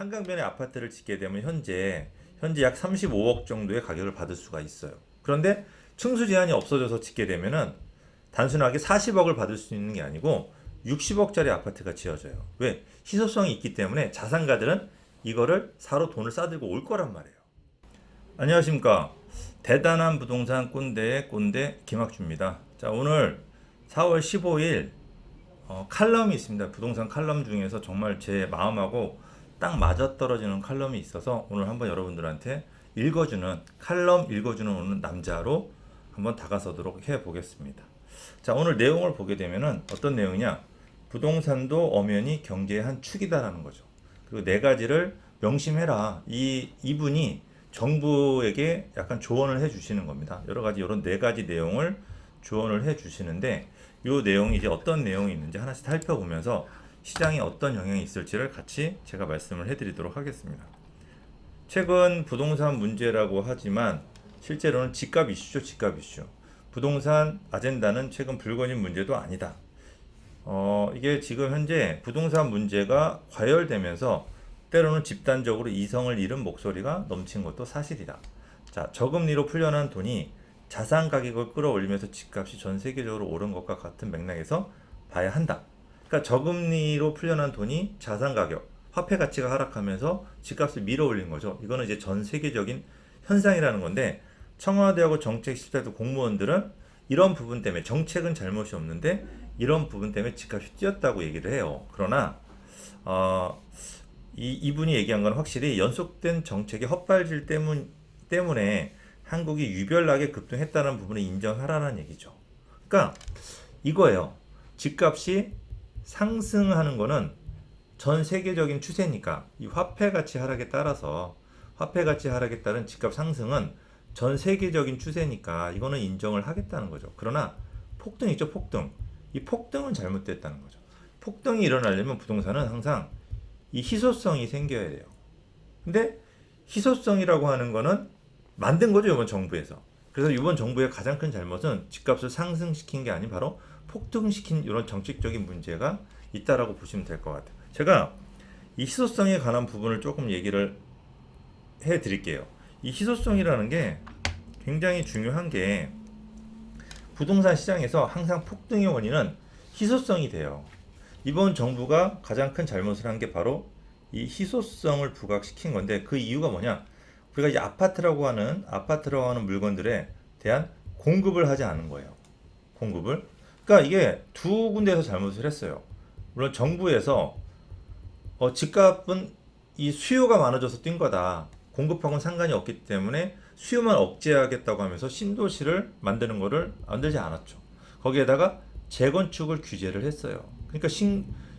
한강변에 아파트를 짓게 되면 현재 약 35억 정도의 가격을 받을 수가 있어요. 그런데 층수 제한이 없어져서 짓게 되면은 단순하게 40억을 받을 수 있는 게 아니고 60억짜리 아파트가 지어져요. 왜? 희소성이 있기 때문에 자산가들은 이거를 사러 돈을 싸들고 올 거란 말이에요. 안녕하십니까. 대단한 부동산 꼰대의 꼰대 김학주입니다. 자, 오늘 4월 15일 칼럼이 있습니다. 부동산 칼럼 중에서 정말 제 마음하고 딱 맞아떨어지는 칼럼이 있어서 오늘 한번 여러분들한테 칼럼 읽어주는 오늘 남자로 한번 다가서도록 해보겠습니다. 자, 오늘 내용을 보게 되면은 어떤 내용이냐? 부동산도 엄연히 경제의 한 축이다라는 거죠. 그리고 네 가지를 명심해라. 이분이 정부에게 약간 조언을 해 주시는 겁니다. 여러 가지 이런 네 가지 내용을 조언을 해 주시는데 이 내용이 이제 어떤 내용이 있는지 하나씩 살펴보면서 시장에 어떤 영향이 있을지를 같이 제가 말씀을 해 드리도록 하겠습니다. 최근 부동산 문제라고 하지만 실제로는 집값 이슈죠. 집값 이슈. 부동산 아젠다는 최근 불거진 문제도 아니다. 이게 지금 현재 부동산 문제가 과열되면서 때로는 집단적으로 이성을 잃은 목소리가 넘친 것도 사실이다. 자, 저금리로 풀려난 돈이 자산 가격을 끌어올리면서 집값이 전 세계적으로 오른 것과 같은 맥락에서 봐야 한다. 그러니까 저금리로 풀려난 돈이 자산 가격, 화폐 가치가 하락하면서 집값을 밀어올린 거죠. 이거는 이제 전 세계적인 현상이라는 건데 청와대하고 정책실장도 공무원들은 이런 부분 때문에 정책은 잘못이 없는데 이런 부분 때문에 집값이 뛰었다고 얘기를 해요. 그러나 이분이 얘기한 건 확실히 연속된 정책의 헛발질 때문에 한국이 유별나게 급등했다는 부분을 인정하라는 얘기죠. 그러니까 이거예요. 집값이 상승하는 거는 전 세계적인 추세니까 이 화폐 가치 하락에 따라서 화폐 가치 하락에 따른 집값 상승은 전 세계적인 추세니까 이거는 인정을 하겠다는 거죠. 그러나 폭등 있죠, 폭등. 이 폭등은 잘못됐다는 거죠. 폭등이 일어나려면 부동산은 항상 이 희소성이 생겨야 돼요. 근데 희소성이라고 하는 거는 만든 거죠, 이번 정부에서. 그래서 이번 정부의 가장 큰 잘못은 집값을 상승시킨 게 아닌 바로 폭등시킨 이런 정책적인 문제가 있다라고 보시면 될 것 같아요. 제가 이 희소성에 관한 부분을 조금 얘기를 해 드릴게요. 이 희소성이라는 게 굉장히 중요한 게 부동산 시장에서 항상 폭등의 원인은 희소성이 돼요. 이번 정부가 가장 큰 잘못을 한 게 바로 이 희소성을 부각시킨 건데 그 이유가 뭐냐? 우리가 이제 아파트라고 하는 물건들에 대한 공급을 하지 않은 거예요. 공급을. 그러니까 이게 두 군데에서 잘못을 했어요. 물론 정부에서 집값은 이 수요가 많아져서 뛴 거다. 공급하고는 상관이 없기 때문에 수요만 억제하겠다고 하면서 신도시를 만들지 않았죠. 거기에다가 재건축을 규제를 했어요. 그러니까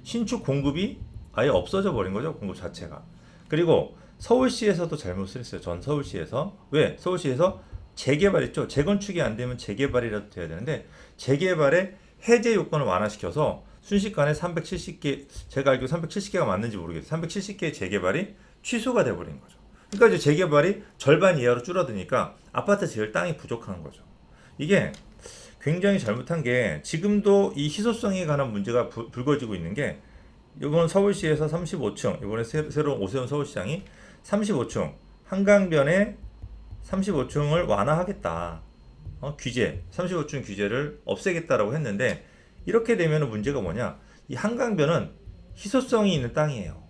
신축 공급이 아예 없어져 버린 거죠. 공급 자체가. 그리고 서울시에서도 잘못을 했어요. 전 서울시에서. 왜? 서울시에서 재개발했죠. 재건축이 안 되면 재개발이라도 돼야 되는데 재개발의 해제 요건을 완화시켜서 순식간에 370개, 제가 알기로 370개가 맞는지 모르겠어요. 370개의 재개발이 취소가 돼버린 거죠. 그러니까 이제 재개발이 절반 이하로 줄어드니까 아파트 지을 땅이 부족한 거죠. 이게 굉장히 잘못한 게 지금도 이 희소성에 관한 문제가 불거지고 있는 게 이번 서울시에서 35층, 이번에 새로 오세훈 서울시장이 35층, 한강변에 35층을 완화하겠다. 규제, 35층 규제를 없애겠다라고 했는데 이렇게 되면 문제가 뭐냐? 이 한강변은 희소성이 있는 땅이에요.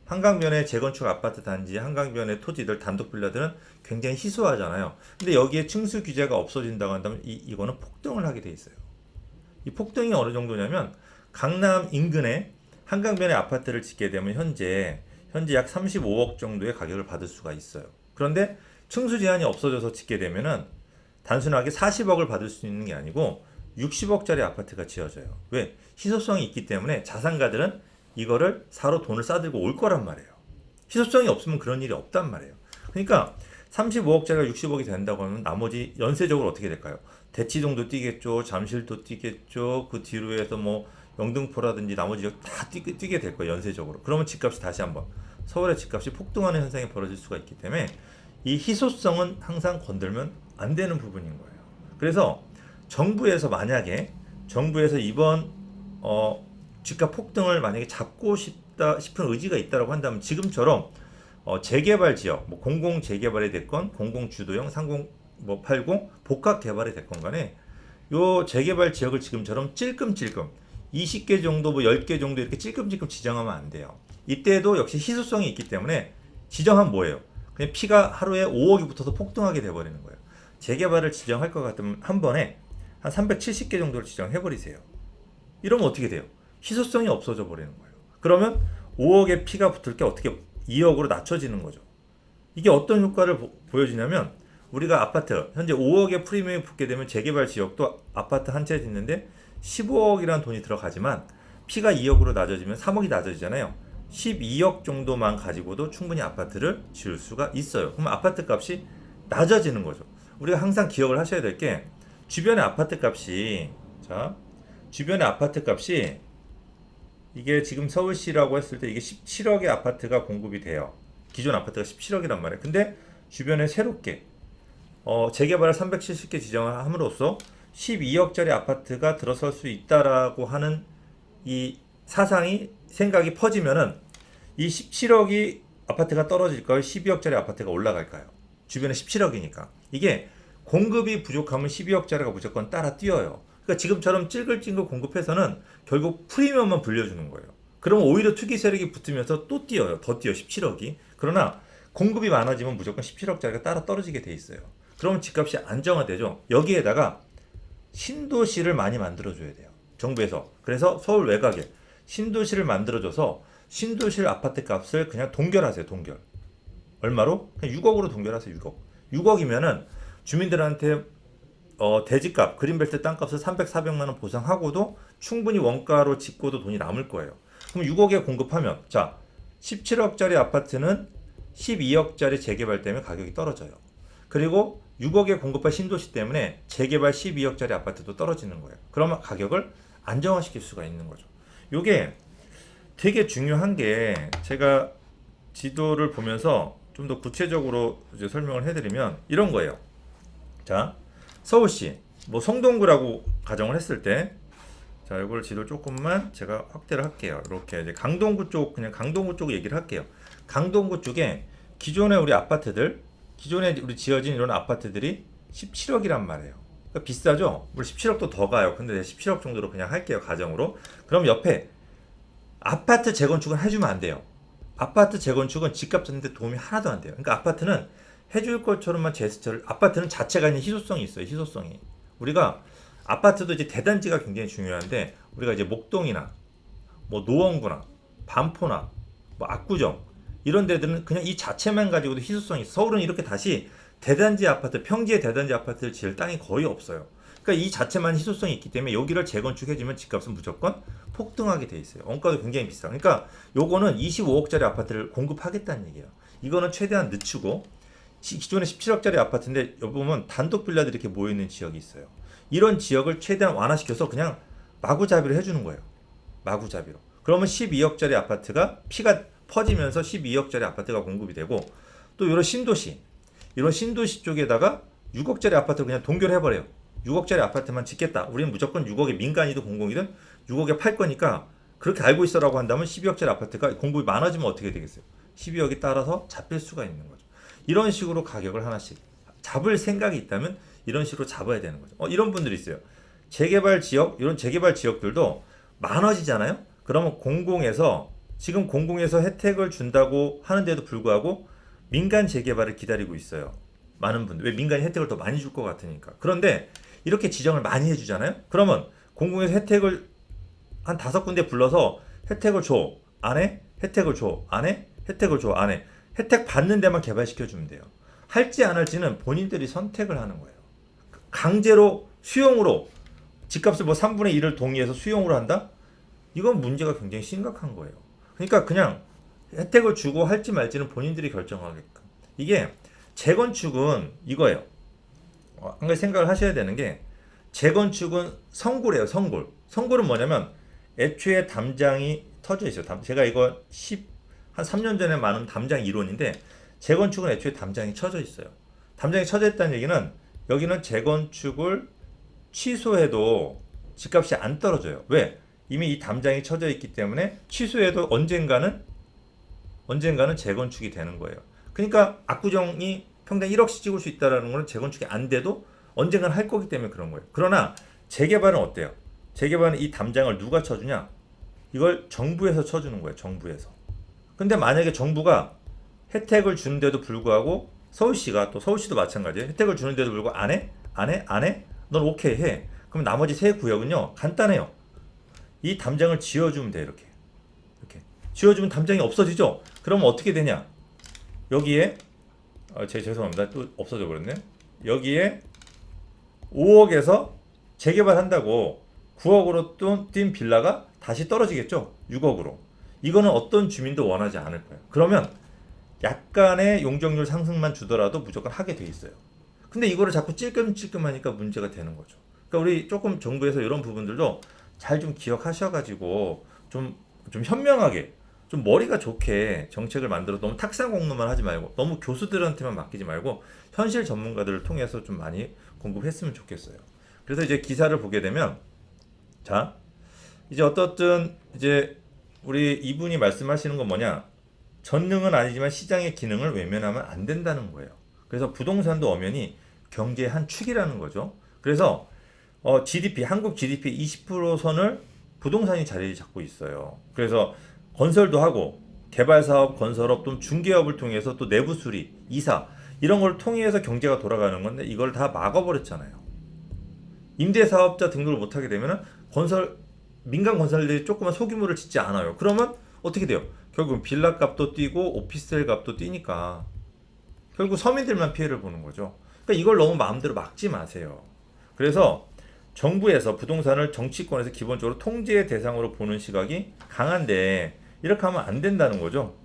한강변의 재건축 아파트 단지, 한강변의 토지들, 단독 빌라들은 굉장히 희소하잖아요. 근데 여기에 층수 규제가 없어진다고 한다면 이거는 폭등을 하게 돼 있어요. 이 폭등이 어느 정도냐면 강남 인근에 한강변의 아파트를 짓게 되면 현재 약 35억 정도의 가격을 받을 수가 있어요. 그런데 층수 제한이 없어져서 짓게 되면은 단순하게 40억을 받을 수 있는 게 아니고 60억짜리 아파트가 지어져요. 왜? 희소성이 있기 때문에 자산가들은 이거를 사러 돈을 싸들고 올 거란 말이에요. 희소성이 없으면 그런 일이 없단 말이에요. 그러니까 35억짜리가 60억이 된다고 하면 나머지 연쇄적으로 어떻게 될까요? 대치동도 뛰겠죠. 잠실도 뛰겠죠. 그 뒤로 해서 뭐 영등포라든지 나머지 지역 다 뛰게 될 거예요. 연쇄적으로. 그러면 집값이 다시 한번 서울의 집값이 폭등하는 현상이 벌어질 수가 있기 때문에 이 희소성은 항상 건들면 안 되는 부분인 거예요. 그래서 정부에서 이번 집값 폭등을 만약에 잡고 싶은 의지가 있다고 한다면 지금처럼 재개발 지역, 뭐 공공 재개발이 됐건 공공 주도형 30 뭐 80 복합 개발이 됐건 간에 요 재개발 지역을 지금처럼 찔끔찔끔 20개 정도 뭐 10개 정도 이렇게 찔끔찔끔 지정하면 안 돼요. 이때도 역시 희소성이 있기 때문에 지정하면 뭐예요? 그냥 피가 하루에 5억이 붙어서 폭등하게 돼버리는 거예요. 재개발을 지정할 것 같으면 한 번에 한 370개 정도를 지정해버리세요. 이러면 어떻게 돼요? 희소성이 없어져 버리는 거예요. 그러면 5억의 피가 붙을 게 어떻게 2억으로 낮춰지는 거죠. 이게 어떤 효과를 보여주냐면 우리가 아파트 현재 5억의 프리미엄이 붙게 되면 재개발 지역도 아파트 한 채 짓는데 15억이라는 돈이 들어가지만 피가 2억으로 낮아지면 3억이 낮아지잖아요. 12억 정도만 가지고도 충분히 아파트를 지을 수가 있어요. 그럼 아파트 값이 낮아지는 거죠. 우리가 항상 기억을 하셔야 될 게 주변의 아파트 값이 주변의 아파트 값이 이게 지금 서울시라고 했을 때 이게 17억의 아파트가 공급이 돼요. 기존 아파트가 17억이란 말이에요. 근데 주변에 새롭게 재개발을 370개 지정을 함으로써 12억짜리 아파트가 들어설 수 있다라고 하는 이 사상이 생각이 퍼지면은 이 17억이 아파트가 떨어질까요? 12억짜리 아파트가 올라갈까요? 주변에 17억이니까. 이게 공급이 부족하면 12억짜리가 무조건 따라 뛰어요. 그러니까 지금처럼 찔글찔글 공급해서는 결국 프리미엄만 불려주는 거예요. 그러면 오히려 투기 세력이 붙으면서 또 뛰어요. 더 뛰어 17억이. 그러나 공급이 많아지면 무조건 17억짜리가 따라 떨어지게 돼 있어요. 그러면 집값이 안정화되죠. 여기에다가 신도시를 많이 만들어줘야 돼요. 정부에서. 그래서 서울 외곽에 신도시를 만들어줘서 신도시 아파트 값을 그냥 동결하세요. 동결. 얼마로? 그냥 6억으로 동결하세요. 6억. 6억이면은 주민들한테 대지값, 그린벨트 땅값을 300, 400만 원 보상하고도 충분히 원가로 짓고도 돈이 남을 거예요. 그럼 6억에 공급하면 자 17억짜리 아파트는 12억짜리 재개발 때문에 가격이 떨어져요. 그리고 6억에 공급할 신도시 때문에 재개발 12억짜리 아파트도 떨어지는 거예요. 그러면 가격을 안정화시킬 수가 있는 거죠. 이게 되게 중요한 게 제가 지도를 보면서 좀 더 구체적으로 이제 설명을 해드리면 이런 거예요. 자, 서울시 뭐 성동구라고 가정을 했을 때, 자 이걸 지도 조금만 제가 확대를 할게요. 이렇게 이제 강동구 쪽 그냥 강동구 쪽 얘기를 할게요. 강동구 쪽에 기존에 우리 아파트들, 기존에 우리 지어진 이런 아파트들이 17억이란 말이에요. 그러니까 비싸죠? 물론 17억도 더 가요. 근데 17억 정도로 그냥 할게요. 가정으로. 그럼 옆에 아파트 재건축은 해주면 안 돼요. 아파트 재건축은 집값 잡는데 도움이 하나도 안 돼요. 그러니까 아파트는 해줄 것처럼만 제스처를, 아파트는 자체가 있는 희소성이 있어요. 희소성이. 우리가 아파트도 이제 대단지가 굉장히 중요한데 우리가 이제 목동이나 뭐 노원구나 반포나 뭐 압구정 이런 데들은 그냥 이 자체만 가지고도 희소성이 있어. 서울은 이렇게 다시 대단지 아파트, 평지의 대단지 아파트를 지을 땅이 거의 없어요. 그러니까 이 자체만 희소성이 있기 때문에 여기를 재건축해주면 집값은 무조건 폭등하게 돼 있어요. 원가도 굉장히 비싸. 그러니까 요거는 25억짜리 아파트를 공급하겠다는 얘기예요. 이거는 최대한 늦추고 기존에 17억짜리 아파트인데 여기 보면 단독 빌라들이 이렇게 모여있는 지역이 있어요. 이런 지역을 최대한 완화시켜서 그냥 마구잡이로 해주는 거예요. 마구잡이로. 그러면 12억짜리 아파트가 피가 퍼지면서 12억짜리 아파트가 공급이 되고 또 이런 신도시, 이런 신도시 쪽에다가 6억짜리 아파트를 그냥 동결해버려요. 6억짜리 아파트만 짓겠다. 우리는 무조건 6억에 민간이든 공공이든 6억에 팔 거니까 그렇게 알고 있어라고 한다면 12억짜리 아파트가 공급이 많아지면 어떻게 되겠어요? 12억이 따라서 잡힐 수가 있는 거죠. 이런 식으로 가격을 하나씩 잡을 생각이 있다면 이런 식으로 잡아야 되는 거죠. 이런 분들이 있어요. 재개발 지역, 이런 재개발 지역들도 많아지잖아요. 그러면 지금 공공에서 혜택을 준다고 하는데도 불구하고 민간 재개발을 기다리고 있어요. 많은 분들. 왜 민간이 혜택을 더 많이 줄 것 같으니까. 그런데 이렇게 지정을 많이 해주잖아요. 그러면 공공에서 혜택을 한 5군데 불러서 혜택을 줘. 안 해? 혜택을 줘. 안 해? 혜택을 줘. 안 해? 혜택 받는 데만 개발시켜주면 돼요. 할지 안 할지는 본인들이 선택을 하는 거예요. 강제로 수용으로 집값을 뭐 3분의 1을 동의해서 수용으로 한다? 이건 문제가 굉장히 심각한 거예요. 그러니까 그냥 혜택을 주고 할지 말지는 본인들이 결정하게끔. 이게 재건축은 이거예요. 한 가지 생각을 하셔야 되는 게 재건축은 성골이에요. 성골. 성골은 뭐냐면 애초에 담장이 터져 있어요. 제가 이거 한 3년 전에 많은 담장 이론인데 재건축은 애초에 담장이 쳐져 있어요. 담장이 쳐져 있다는 얘기는 여기는 재건축을 취소해도 집값이 안 떨어져요. 왜? 이미 이 담장이 쳐져 있기 때문에 취소해도 언젠가는 언젠가는 재건축이 되는 거예요. 그러니까 압구정이 평당 1억씩 찍을 수 있다는 거는 재건축이 안 돼도 언젠가는 할 거기 때문에 그런 거예요. 그러나 재개발은 어때요? 재개발은 이 담장을 누가 쳐주냐? 이걸 정부에서 쳐주는 거예요. 정부에서. 근데 만약에 정부가 혜택을 주는데도 불구하고 서울시가 또 서울시도 마찬가지예요. 혜택을 주는데도 불구하고 안 해? 안 해? 안 해? 넌 오케이 해. 그럼 나머지 세 구역은요. 간단해요. 이 담장을 지어주면 돼. 이렇게. 지어주면 담장이 없어지죠? 그러면 어떻게 되냐? 여기에 죄송합니다. 또 없어져 버렸네. 여기에 5억에서 재개발한다고 9억으로 뛴 빌라가 다시 떨어지겠죠? 6억으로. 이거는 어떤 주민도 원하지 않을 거예요. 그러면 약간의 용적률 상승만 주더라도 무조건 하게 돼 있어요. 근데 이거를 자꾸 찔끔찔끔하니까 문제가 되는 거죠. 그러니까 우리 조금 정부에서 이런 부분들도 잘 좀 기억하셔가지고 좀 현명하게 좀 머리가 좋게 정책을 만들어 너무 탁상 공론만 하지 말고 너무 교수들한테만 맡기지 말고 현실 전문가들을 통해서 좀 많이 공급했으면 좋겠어요. 그래서 이제 기사를 보게 되면 자 이제 어떻든 이제 우리 이분이 말씀하시는 건 뭐냐? 전능은 아니지만 시장의 기능을 외면하면 안 된다는 거예요. 그래서 부동산도 엄연히 경제의 한 축이라는 거죠. 그래서 GDP 한국 GDP 20% 선을 부동산이 자리 잡고 있어요. 그래서 건설도 하고 개발 사업, 건설업 또 중개업을 통해서 또 내부 수리, 이사 이런 걸 통해서 경제가 돌아가는 건데 이걸 다 막아버렸잖아요. 임대 사업자 등록을 못 하게 되면은 민간 건설들이 조그만 소규모를 짓지 않아요. 그러면 어떻게 돼요? 결국 빌라 값도 뛰고 오피스텔 값도 뛰니까 결국 서민들만 피해를 보는 거죠. 그러니까 이걸 너무 마음대로 막지 마세요. 그래서 정부에서 부동산을 정치권에서 기본적으로 통제의 대상으로 보는 시각이 강한데 이렇게 하면 안 된다는 거죠.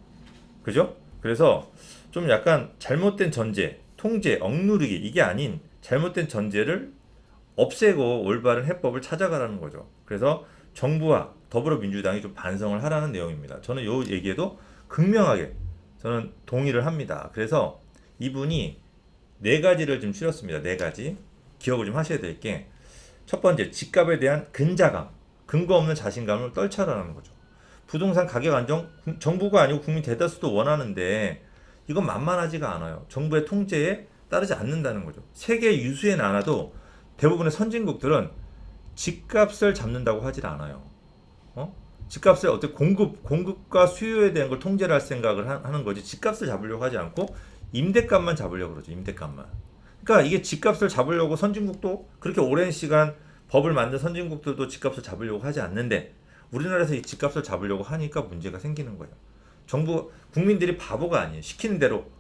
그죠? 그래서 좀 약간 잘못된 전제, 통제, 억누르기 이게 아닌 잘못된 전제를 없애고 올바른 해법을 찾아가라는 거죠. 그래서 정부와 더불어민주당이 좀 반성을 하라는 내용입니다. 저는 이 얘기에도 극명하게 저는 동의를 합니다. 그래서 이분이 네 가지를 좀 추렸습니다. 네 가지 기억을 좀 하셔야 될 게 첫 번째 집값에 대한 근자감, 근거 없는 자신감을 떨쳐라는 거죠. 부동산 가격 안정 정부가 아니고 국민 대다수도 원하는데 이건 만만하지가 않아요. 정부의 통제에 따르지 않는다는 거죠. 세계 유수에 나눠도 대부분의 선진국들은 집값을 잡는다고 하질 않아요. 집값을 어떻게 공급과 수요에 대한 걸 통제를 할 생각을 하는 거지. 집값을 잡으려고 하지 않고 임대값만 잡으려고 그러죠. 임대값만. 그러니까 이게 집값을 잡으려고 선진국도 그렇게 오랜 시간 법을 만든 선진국들도 집값을 잡으려고 하지 않는데 우리나라에서 이 집값을 잡으려고 하니까 문제가 생기는 거예요. 정부 국민들이 바보가 아니에요. 시키는 대로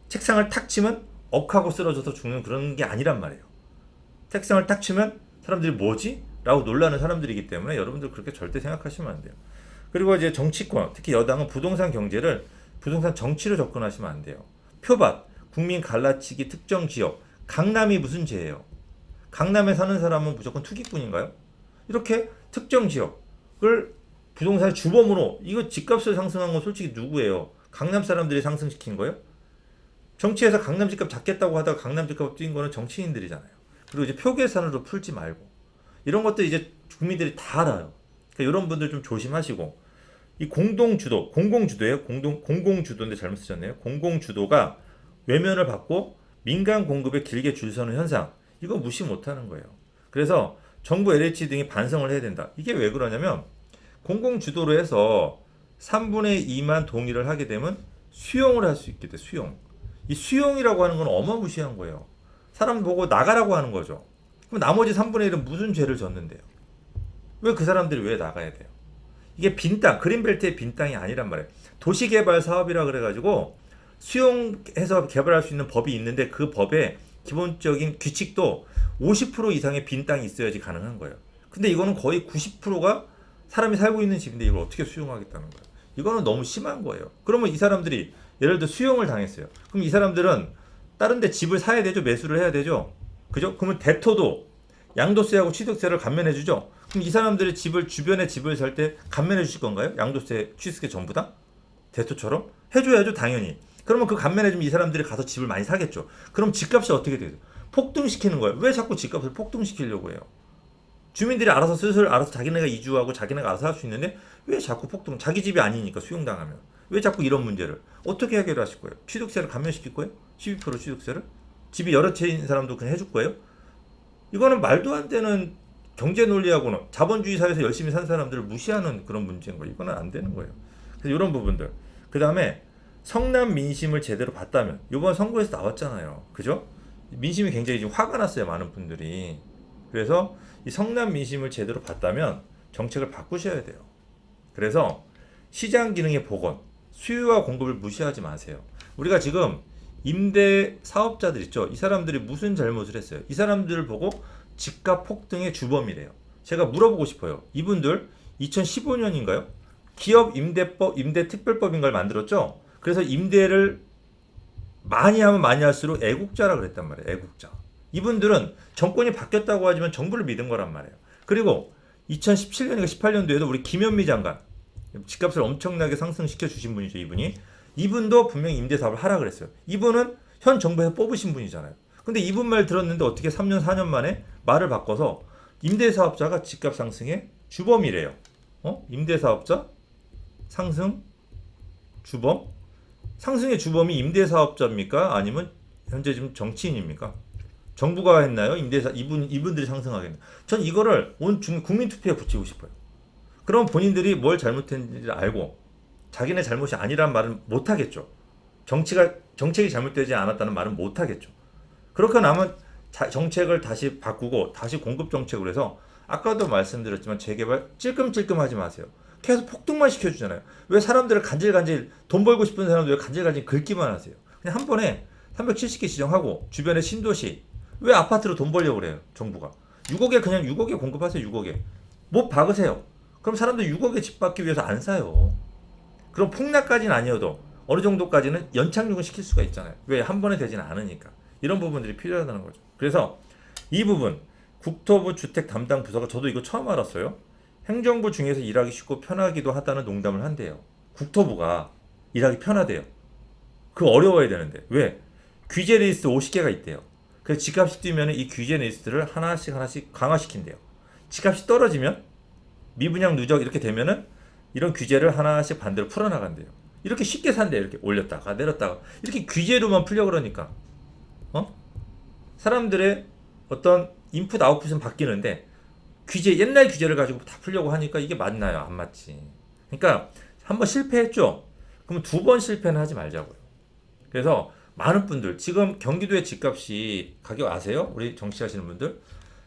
책상을 탁 치면 억하고 쓰러져서 죽는 그런 게 아니란 말이에요. 책상을 탁 치면 사람들이 뭐지? 라고 놀라는 사람들이기 때문에 여러분들 그렇게 절대 생각하시면 안 돼요. 그리고 이제 정치권, 특히 여당은 부동산 경제를 부동산 정치로 접근하시면 안 돼요. 표밭, 국민 갈라치기 특정 지역, 강남이 무슨 죄예요? 강남에 사는 사람은 무조건 투기꾼인가요? 이렇게 특정 지역을 부동산의 주범으로 이거 집값을 상승한 건 솔직히 누구예요? 강남 사람들이 상승시킨 거예요? 정치에서 강남 집값 잡겠다고 하다가 강남 집값 뛴 거는 정치인들이잖아요. 그리고 이제 표 계산으로 풀지 말고 이런 것들 이제 국민들이 다 알아요. 그러니까 이런 분들 좀 조심하시고 이 공동주도, 공공주도예요. 공공주도인데 잘못 쓰셨네요. 공공주도가 외면을 받고 민간 공급에 길게 줄 서는 현상 이거 무시 못하는 거예요. 그래서 정부 LH 등이 반성을 해야 된다. 이게 왜 그러냐면 공공주도로 해서 3분의 2만 동의를 하게 되면 수용을 할 수 있게 돼. 수용. 이 수용이라고 하는 건 어마무시한 거예요. 사람 보고 나가라고 하는 거죠. 그럼 나머지 3분의 1은 무슨 죄를 졌는데요? 왜 그 사람들이 왜 나가야 돼요? 이게 빈 땅, 그린벨트의 빈 땅이 아니란 말이에요. 도시개발 사업이라 그래가지고 수용해서 개발할 수 있는 법이 있는데 그 법의 기본적인 규칙도 50% 이상의 빈 땅이 있어야지 가능한 거예요. 근데 이거는 거의 90%가 사람이 살고 있는 집인데 이걸 어떻게 수용하겠다는 거예요. 이거는 너무 심한 거예요. 그러면 이 사람들이 예를 들어 수용을 당했어요. 그럼 이 사람들은 다른 데 집을 사야 되죠. 매수를 해야 되죠. 그죠? 그러면 대토도 양도세하고 취득세를 감면해 주죠. 그럼 이 사람들이 주변에 집을 살 때 감면해 주실 건가요? 양도세, 취득세 전부 다? 대토처럼? 해줘야죠, 당연히. 그러면 그 감면해주면 이 사람들이 가서 집을 많이 사겠죠. 그럼 집값이 어떻게 돼요? 폭등시키는 거예요. 왜 자꾸 집값을 폭등시키려고 해요? 주민들이 알아서 자기네가 이주하고 자기네가 알아서 할 수 있는데 왜 자꾸 자기 집이 아니니까 수용당하면 왜 자꾸 이런 문제를 어떻게 해결하실 거예요? 취득세를 감면시킬 거예요? 12% 취득세를? 집이 여러 채인 사람도 그냥 해줄 거예요? 이거는 말도 안 되는 경제 논리하고는 자본주의 사회에서 열심히 산 사람들을 무시하는 그런 문제인 거예요. 이거는 안 되는 거예요. 그래서 이런 부분들. 그 다음에 성남 민심을 제대로 봤다면 이번 선거에서 나왔잖아요. 그죠? 민심이 굉장히 지금 화가 났어요. 많은 분들이. 그래서 이 성남 민심을 제대로 봤다면 정책을 바꾸셔야 돼요. 그래서 시장 기능의 복원, 수요와 공급을 무시하지 마세요. 우리가 지금 임대 사업자들 있죠. 이 사람들이 무슨 잘못을 했어요? 이 사람들을 보고 집값 폭등의 주범이래요. 제가 물어보고 싶어요. 이분들 2015년인가요? 기업 임대법, 임대특별법인가를 만들었죠. 그래서 임대를 많이 하면 많이 할수록 애국자라 그랬단 말이에요. 애국자. 이분들은 정권이 바뀌었다고 하지만 정부를 믿은 거란 말이에요. 그리고 2017년인가 18년도에도 우리 김현미 장관 집값을 엄청나게 상승시켜 주신 분이죠. 이분도 분명히 임대사업을 하라 그랬어요. 이분은 현 정부에서 뽑으신 분이잖아요. 근데 이분 말 들었는데 어떻게 3년 4년 만에 말을 바꿔서 임대사업자가 집값 상승의 주범이래요. 임대사업자 상승 주범? 상승의 주범이 임대사업자입니까? 아니면 현재 지금 정치인입니까? 정부가 했나요? 이분들이 상승하겠나요? 전 이거를 온 국민 투표에 붙이고 싶어요. 그럼 본인들이 뭘 잘못했는지 알고 자기네 잘못이 아니란 말은 못 하겠죠. 정책이 잘못되지 않았다는 말은 못 하겠죠. 그렇게 나면 정책을 다시 바꾸고 다시 공급 정책으로 해서 아까도 말씀드렸지만 재개발 찔끔찔끔 하지 마세요. 계속 폭등만 시켜주잖아요. 왜 사람들을 간질간질 돈 벌고 싶은 사람들 왜 간질간질 긁기만 하세요? 그냥 한 번에 370개 지정하고 주변에 신도시 왜 아파트로 돈 벌려고 그래요? 정부가 6억에 그냥 6억에 공급하세요. 6억에 못 박으세요. 그럼 사람들 6억에 집 받기 위해서 안 사요. 그럼 폭락까지는 아니어도 어느 정도까지는 연착륙을 시킬 수가 있잖아요. 왜? 한 번에 되지는 않으니까. 이런 부분들이 필요하다는 거죠. 그래서 이 부분 국토부 주택 담당 부서가 저도 이거 처음 알았어요. 행정부 중에서 일하기 쉽고 편하기도 하다는 농담을 한대요. 국토부가 일하기 편하대요. 그거 어려워야 되는데 왜? 규제 리스트 50개가 있대요. 그래서 집값이 뛰면 이 규제 리스트를 하나씩 강화시킨대요. 집값이 떨어지면 미분양 누적 이렇게 되면은 이런 규제를 하나씩 반대로 풀어나간대요. 이렇게 쉽게 산대요. 이렇게 올렸다가 내렸다가 이렇게 규제로만 풀려 그러니까 사람들의 어떤 인풋 아웃풋은 바뀌는데 옛날 규제를 가지고 다 풀려고 하니까 이게 맞나요? 안 맞지. 그러니까 한번 실패했죠. 그럼 두 번 실패는 하지 말자고요. 그래서 많은 분들 지금 경기도의 집값이 가격 아세요? 우리 정치하시는 분들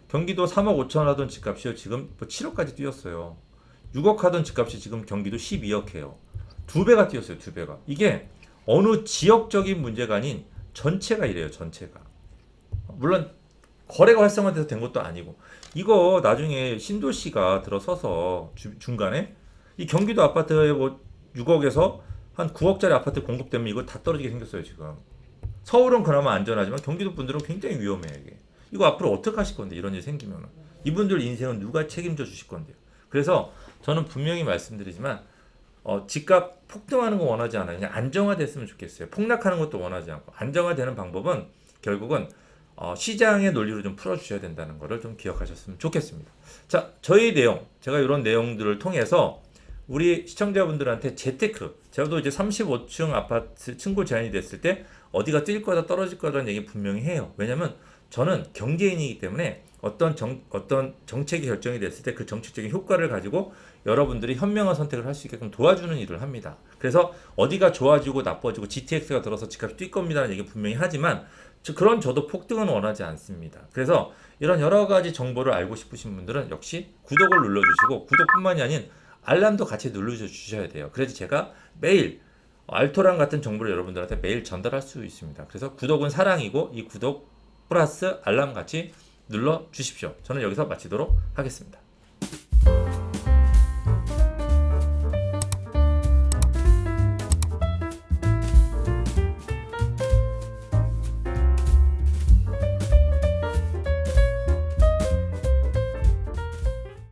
경기도 3억 5천 하던 집값이요 지금 7억까지 뛰었어요. 6억 하던 집값이 지금 경기도 12억 해요. 2배가 뛰었어요. 2배가. 이게 어느 지역적인 문제가 아닌 전체가 이래요. 전체가. 물론 거래가 활성화돼서 된 것도 아니고 이거 나중에 신도시가 들어서서 중간에 이 경기도 아파트에 뭐 6억에서 한 9억짜리 아파트 공급되면 이거 다 떨어지게 생겼어요. 지금 서울은 그나마 안전하지만 경기도 분들은 굉장히 위험해요. 이거 앞으로 어떻게 하실 건데 이런 일이 생기면 이분들 인생은 누가 책임져 주실 건데요. 그래서 저는 분명히 말씀드리지만 집값 폭등하는 거 원하지 않아요. 그냥 안정화됐으면 좋겠어요. 폭락하는 것도 원하지 않고 안정화되는 방법은 결국은 시장의 논리로 좀 풀어주셔야 된다는 것을 좀 기억하셨으면 좋겠습니다. 자, 저희 내용, 제가 이런 내용들을 통해서 우리 시청자분들한테 재테크, 저도 이제 35층 아파트 층고 제한이 됐을 때 어디가 뛸 거다 떨어질 거다라는 얘기 분명히 해요. 왜냐면 저는 경제인이기 때문에 어떤 정책이 결정이 됐을 때 그 정책적인 효과를 가지고 여러분들이 현명한 선택을 할 수 있게끔 도와주는 일을 합니다. 그래서 어디가 좋아지고 나빠지고 GTX가 들어서 집값이 뛸 겁니다라는 얘기 분명히 하지만 저도 폭등은 원하지 않습니다. 그래서 이런 여러 가지 정보를 알고 싶으신 분들은 역시 구독을 눌러주시고 구독뿐만이 아닌 알람도 같이 눌러주셔야 돼요. 그래서 제가 매일 알토란 같은 정보를 여러분들한테 매일 전달할 수 있습니다. 그래서 구독은 사랑이고 이 구독 플러스 알람 같이 눌러 주십시오. 저는 여기서 마치도록 하겠습니다.